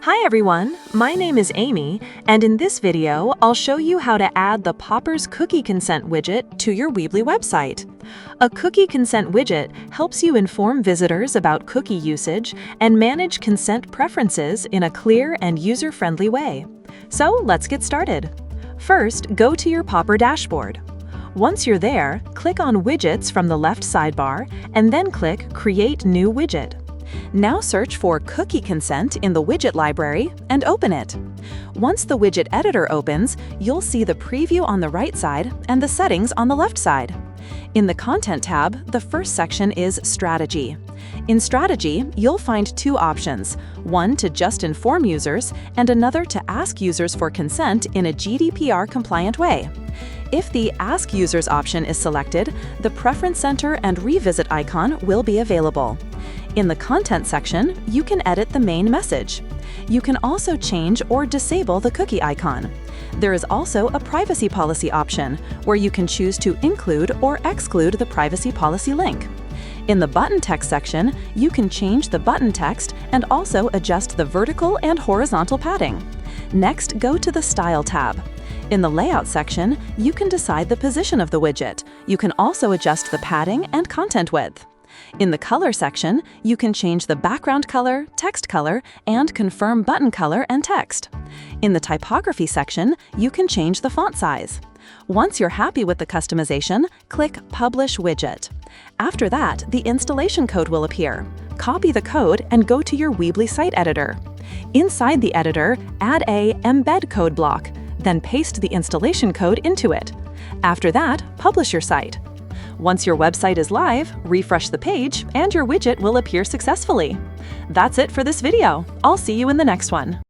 Hi everyone, my name is Amy, and in this video, I'll show you how to add the Popper's Cookie Consent widget to your Weebly website. A Cookie Consent widget helps you inform visitors about cookie usage and manage consent preferences in a clear and user-friendly way. So let's get started. First, go to your Popper dashboard. Once you're there, click on Widgets from the left sidebar, and then click Create New Widget. Now search for Cookie Consent in the widget library and open it. Once the widget editor opens, you'll see the preview on the right side and the settings on the left side. In the Content tab, the first section is Strategy. In Strategy, you'll find two options, one to just inform users and another to ask users for consent in a GDPR-compliant way. If the Ask Users option is selected, the Preference Center and Revisit icon will be available. In the Content section, you can edit the main message. You can also change or disable the cookie icon. There is also a Privacy Policy option, where you can choose to include or exclude the privacy policy link. In the Button Text section, you can change the button text and also adjust the vertical and horizontal padding. Next, go to the Style tab. In the Layout section, you can decide the position of the widget. You can also adjust the padding and content width. In the Color section, you can change the background color, text color, and confirm button color and text. In the Typography section, you can change the font size. Once you're happy with the customization, click Publish Widget. After that, the installation code will appear. Copy the code and go to your Weebly site editor. Inside the editor, add a Embed Code block, then paste the installation code into it. After that, publish your site. Once your website is live, refresh the page and your widget will appear successfully. That's it for this video. I'll see you in the next one.